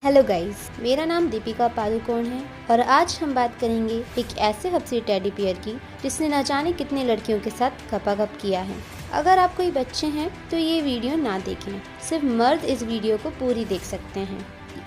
Hello guys, मेरा नाम दीपिका पादुकोण है और आज हम बात करेंगे एक ऐसे हबसी टेडी बियर की जिसने न जाने कितने लड़कियों के साथ गपागप किया है। अगर आप कोई बच्चे हैं तो ये वीडियो ना देखें, सिर्फ मर्द इस वीडियो को पूरी देख सकते हैं।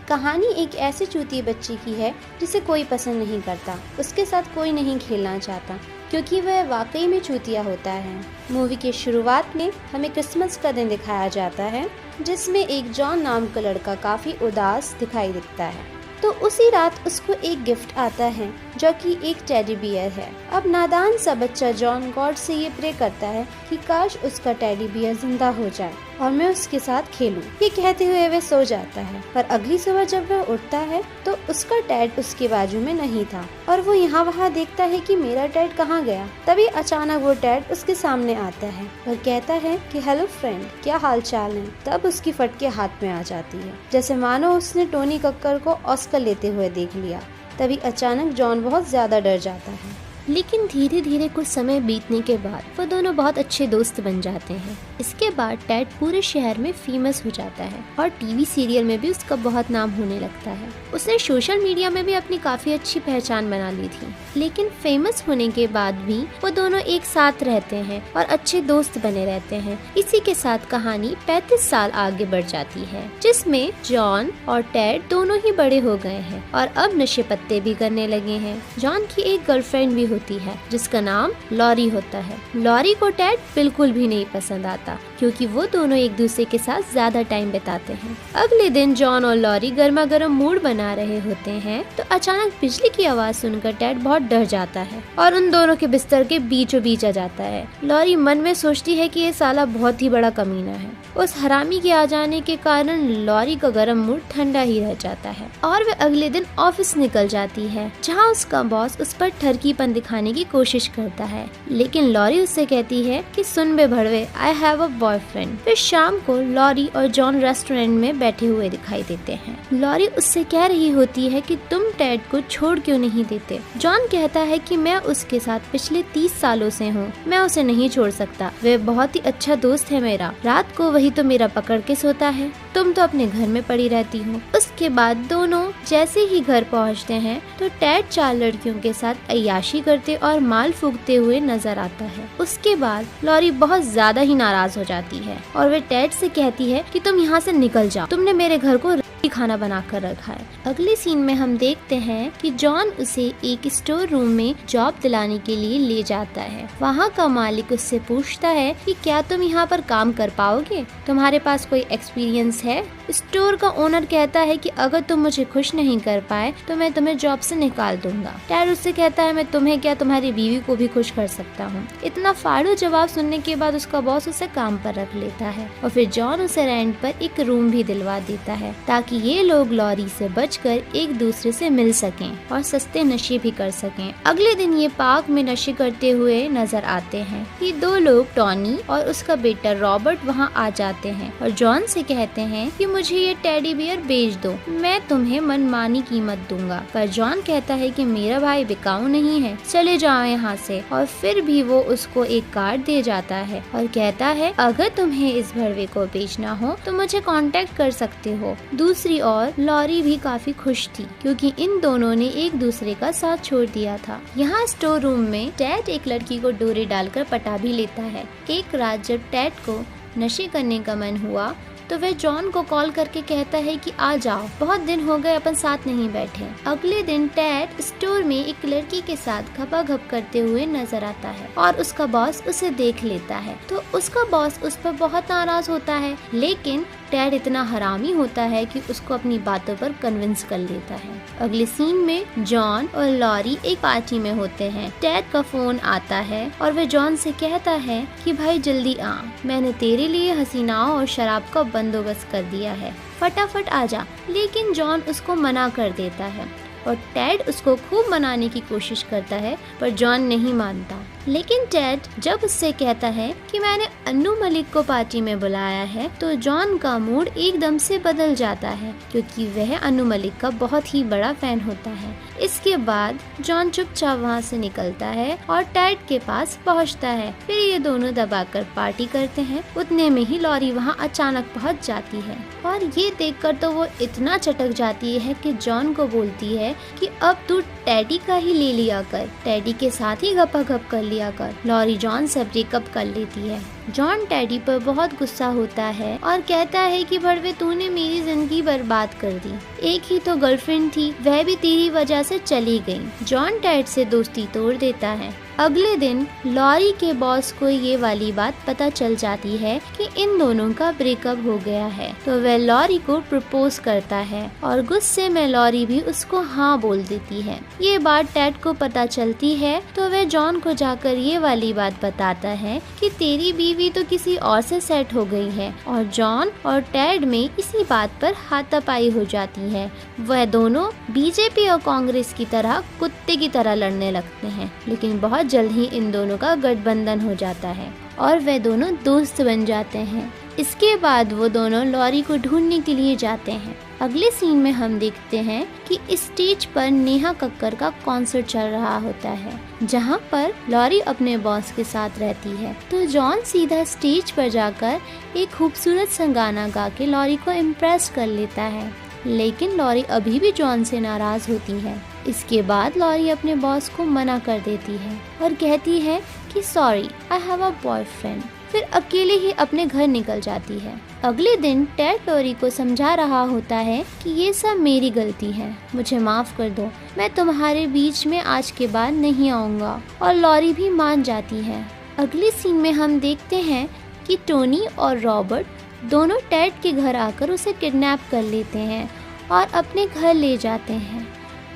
कहानी एक ऐसे चूतिए बच्चे की है जिसे कोई पसंद नहीं करता, उसके साथ कोई नहीं खेलना चाहता क्योंकि वह वाकई में चूतिया होता है। मूवी के शुरुआत में हमें क्रिसमस का दिन दिखाया जाता है जिसमें एक जॉन नाम का लड़का काफी उदास दिखाई देता है। तो उसी रात उसको एक गिफ्ट आता है जो कि एक टेडी बियर है। अब नादान सा बच्चा जॉन गॉड से ये प्रे करता है कि काश उसका टेडी बियर जिंदा हो जाए और मैं उसके साथ खेलूं। ये कहते हुए वह सो जाता है, पर अगली सुबह जब वह उठता है तो उसका टैड उसके बाजू में नहीं था और वो यहाँ वहाँ देखता है कि मेरा टैड कहाँ गया। तभी अचानक वो टैड उसके सामने आता है और कहता है कि हेलो फ्रेंड, क्या हाल चाल है। तब उसकी फटके हाथ में आ जाती है, जैसे मानो उसने टोनी कक्कर को ऑस्कर लेते हुए देख लिया। तभी अचानक जॉन बहुत ज्यादा डर जाता है, लेकिन धीरे धीरे कुछ समय बीतने के बाद वो दोनों बहुत अच्छे दोस्त बन जाते हैं। इसके बाद टैड पूरे शहर में फेमस हो जाता है और टीवी सीरियल में भी उसका बहुत नाम होने लगता है। उसने सोशल मीडिया में भी अपनी काफी अच्छी पहचान बना ली थी, लेकिन फेमस होने के बाद भी वो दोनों एक साथ रहते हैं और अच्छे दोस्त बने रहते हैं। इसी के साथ कहानी 35 साल आगे बढ़ जाती है, जिसमें जॉन और टैड दोनों ही बड़े हो गए हैं और अब नशे पत्ते भी करने लगे हैं। जॉन की एक गर्लफ्रेंड भी होती है जिसका नाम लॉरी होता है। लॉरी को टैड बिल्कुल भी नहीं पसंद आता क्योंकि वो दोनों एक दूसरे के साथ ज्यादा टाइम बिताते हैं। अगले दिन जॉन और लॉरी गर्मा गर्म मूड बना रहे होते हैं तो अचानक बिजली की आवाज सुनकर टैड बहुत डर जाता है और उन दोनों के बिस्तर के बीचों बीच आ जाता है। लॉरी मन में सोचती है कि ये साला बहुत ही बड़ा कमीना है। उस हरामी के आ जाने के कारण लॉरी का गर्म मूड ठंडा ही रह जाता है और वह अगले दिन ऑफिस निकल जाती है, जहाँ उसका बॉस उस पर ठरकीपन दिखाने की कोशिश करता है, लेकिन लॉरी उससे कहती है कि सुन बे भड़वे, आई हैव अ बॉयफ्रेंड। फिर शाम को लॉरी और जॉन रेस्टोरेंट में बैठे हुए दिखाई देते हैं। लॉरी उससे कह रही होती है कि तुम टैड को छोड़ क्यों नहीं देते। जॉन कहता है कि मैं उसके साथ पिछले 30 सालों से हूँ, मैं उसे नहीं छोड़ सकता, वह बहुत ही अच्छा दोस्त है मेरा। रात को वही तो मेरा पकड़ के सोता है, तुम तो अपने घर में पड़ी रहती हो। उसके बाद दोनों जैसे ही घर पहुँचते हैं तो टैड 4 लड़कियों के साथ अय्याशी करते और माल फूकते हुए नजर आता है। उसके बाद लॉरी बहुत ज्यादा ही नाराज हो जाती है और वे टैड से कहती है कि तुम यहाँ से निकल जाओ, तुमने मेरे घर को खाना बना कर रखा है। अगले सीन में हम देखते हैं कि जॉन उसे एक स्टोर रूम में जॉब दिलाने के लिए ले जाता है। वहाँ का मालिक उससे पूछता है कि क्या तुम यहाँ पर काम कर पाओगे, तुम्हारे पास कोई एक्सपीरियंस है। स्टोर का ओनर कहता है कि अगर तुम मुझे खुश नहीं कर पाए तो मैं तुम्हें जॉब से निकाल दूंगा। टैड उससे कहता है मैं तुम्हें क्या, तुम्हारी बीवी को भी खुश कर सकता हूँ। इतना फाड़ू जवाब सुनने के बाद उसका बॉस उसे काम पर रख लेता है और फिर जॉन उसे रेंट पर एक रूम भी दिलवा देता है ताकि ये लोग लॉरी से बचकर एक दूसरे से मिल सकें और सस्ते नशे भी कर सकें। अगले दिन ये पार्क में नशे करते हुए नजर आते हैं। ये 2 लोग टॉनी और उसका बेटा रॉबर्ट वहाँ आ जाते हैं और जॉन से कहते हैं कि मुझे ये टेडी बियर बेच दो, मैं तुम्हें मनमानी कीमत दूंगा। पर जॉन कहता है कि मेरा भाई बिकाऊ नहीं है, चले जाओ यहाँ से। और फिर भी वो उसको एक कार्ड दे जाता है और कहता है अगर तुम्हें इस भड़वे को बेचना हो तो मुझे कांटेक्ट कर सकते हो। दूसरी और लॉरी भी काफी खुश थी क्योंकि इन दोनों ने एक दूसरे का साथ छोड़ दिया था। यहाँ स्टोर रूम में टैड एक लड़की को डोरे डालकर पटा भी लेता है। एक रात जब टैड को नशे करने का मन हुआ तो वह जॉन को कॉल करके कहता है कि आ जाओ, बहुत दिन हो गए अपन साथ नहीं बैठे। अगले दिन टैड स्टोर में एक लड़की के साथ घपाघप करते हुए नजर आता है और उसका बॉस उसे देख लेता है तो उसका बॉस उस पर बहुत नाराज होता है, लेकिन टैड इतना हरामी होता है कि उसको अपनी बातों पर कन्विंस कर लेता है। अगले सीन में जॉन और लॉरी एक पार्टी में होते हैं। टैड का फोन आता है और वह जॉन से कहता है कि भाई जल्दी आ, मैंने तेरे लिए हसीनाओं और शराब का बंदोबस्त कर दिया है, फटाफट आ जा। लेकिन जॉन उसको मना कर देता है और टैड उसको खूब मनाने की कोशिश करता है पर जॉन नहीं मानता। लेकिन टेड जब उससे कहता है कि मैंने अन्नू मलिक को पार्टी में बुलाया है तो जॉन का मूड एकदम से बदल जाता है, क्योंकि वह अन्नू मलिक का बहुत ही बड़ा फैन होता है। इसके बाद जॉन चुपचाप वहाँ से निकलता है और टेड के पास पहुँचता है। फिर ये दोनों दबाकर पार्टी करते हैं। उतने में ही लॉरी वहाँ अचानक पहुँच जाती है और ये देखकर तो वो इतना चटक जाती है कि जॉन को बोलती है कि अब तू टेडी का ही ले लिया कर, टेडी के साथ ही गपागप कर लिया कर। लॉरी जॉन से ब्रेकअप कर लेती है। जॉन टेडी पर बहुत गुस्सा होता है और कहता है कि बड़वे तूने मेरी जिंदगी बर्बाद कर दी, एक ही तो गर्लफ्रेंड थी, वह भी तेरी वजह से चली गई। जॉन टेड से दोस्ती तोड़ देता है। अगले दिन लॉरी के बॉस को ये वाली बात पता चल जाती है कि इन दोनों का ब्रेकअप हो गया है, तो वह लॉरी को प्रपोज करता है और गुस्से में लॉरी भी उसको हाँ बोल देती है। ये बात टेड को पता चलती है तो वह जॉन को जाकर ये वाली बात बताता है कि तेरी बीवी तो किसी और से सेट हो गई है, और जॉन और टेड में इसी बात पर हाथापाई हो जाती है। वह दोनों बीजेपी और कांग्रेस की तरह कुत्ते की तरह लड़ने लगते हैं, लेकिन बहुत जल्द ही इन दोनों का गठबंधन हो जाता है और वे दोनों दोस्त बन जाते हैं। इसके बाद वो दोनों लॉरी को ढूंढने के लिए जाते हैं। अगले सीन में हम देखते हैं कि स्टेज पर नेहा कक्कर का कॉन्सर्ट चल रहा होता है, जहां पर लॉरी अपने बॉस के साथ रहती है। तो जॉन सीधा स्टेज पर जाकर एक खूबसूरत सा गाना गा के लॉरी को इम्प्रेस कर लेता है, लेकिन लॉरी अभी भी जॉन से नाराज होती है। इसके बाद लॉरी अपने बॉस को मना कर देती है और कहती है कि sorry, I have a boyfriend. फिर अकेले ही अपने घर निकल जाती है। अगले दिन टेड लॉरी को समझा रहा होता है कि ये सब मेरी गलती है, मुझे माफ कर दो, मैं तुम्हारे बीच में आज के बाद नहीं आऊँगा। और लॉरी भी मान जाती है। अगले सीन में हम देखते हैं कि टोनी और रॉबर्ट दोनों टेड के घर आकर उसे किडनैप कर लेते हैं और अपने घर ले जाते हैं।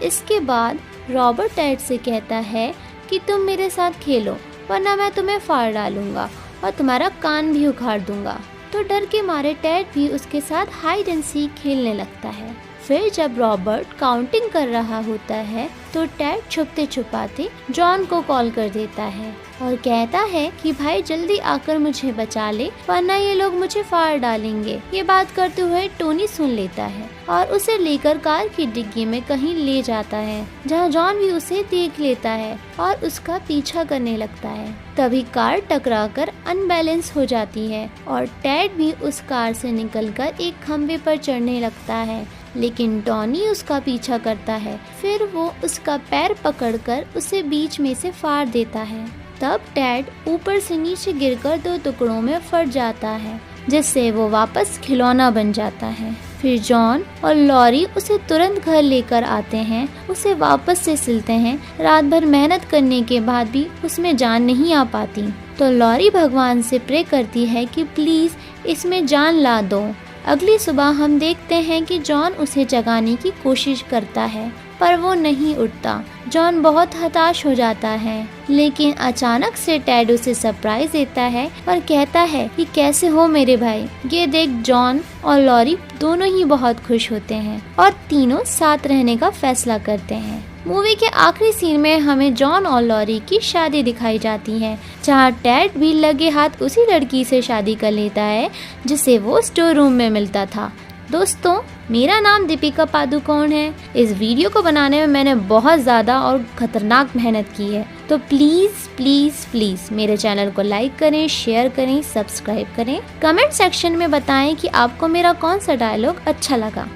इसके बाद रॉबर्ट टेड से कहता है कि तुम मेरे साथ खेलो, वरना मैं तुम्हें फाड़ डालूंगा और तुम्हारा कान भी उखाड़ दूंगा। तो डर के मारे टेड भी उसके साथ हाइड एंड सीक खेलने लगता है। फिर जब रॉबर्ट काउंटिंग कर रहा होता है तो टेड छुपते छुपाते जॉन को कॉल कर देता है और कहता है कि भाई जल्दी आकर मुझे बचा ले, वरना ये लोग मुझे फाड़ डालेंगे। ये बात करते हुए टोनी सुन लेता है और उसे लेकर कार की डिग्गी में कहीं ले जाता है, जहां जॉन भी उसे देख लेता है और उसका पीछा करने लगता है। तभी कार टकराकर अनबैलेंस हो जाती है और टेड भी उस कार से निकलकर एक खंबे पर चढ़ने लगता है, लेकिन टॉनी उसका पीछा करता है। फिर वो उसका पैर पकड़कर उसे बीच में से फाड़ देता है। तब टेड ऊपर से नीचे गिरकर 2 टुकड़ों में फट जाता है, जिससे वो वापस खिलौना बन जाता है। फिर जॉन और लॉरी उसे तुरंत घर लेकर आते हैं, उसे वापस से सिलते हैं। रात भर मेहनत करने के बाद भी उसमें जान नहीं आ पाती, तो लॉरी भगवान से प्रे करती है कि प्लीज इसमें जान ला दो। अगली सुबह हम देखते हैं कि जॉन उसे जगाने की कोशिश करता है, पर वो नहीं उठता। जॉन बहुत हताश हो जाता है, लेकिन अचानक से टेड उसे सरप्राइज देता है और कहता है कि कैसे हो मेरे भाई। ये देख जॉन और लॉरी दोनों ही बहुत खुश होते हैं और तीनों साथ रहने का फैसला करते हैं। मूवी के आखिरी सीन में हमें जॉन और लॉरी की शादी दिखाई जाती है, जहां टेड भी लगे हाथ उसी लड़की से शादी कर लेता है जिसे वो स्टोर रूम में मिलता था। दोस्तों, मेरा नाम दीपिका पादुकोण है। इस वीडियो को बनाने में मैंने बहुत ज़्यादा और खतरनाक मेहनत की है, तो प्लीज़ प्लीज़ प्लीज़ मेरे चैनल को लाइक करें, शेयर करें, सब्सक्राइब करें। कमेंट सेक्शन में बताएं कि आपको मेरा कौन सा डायलॉग अच्छा लगा।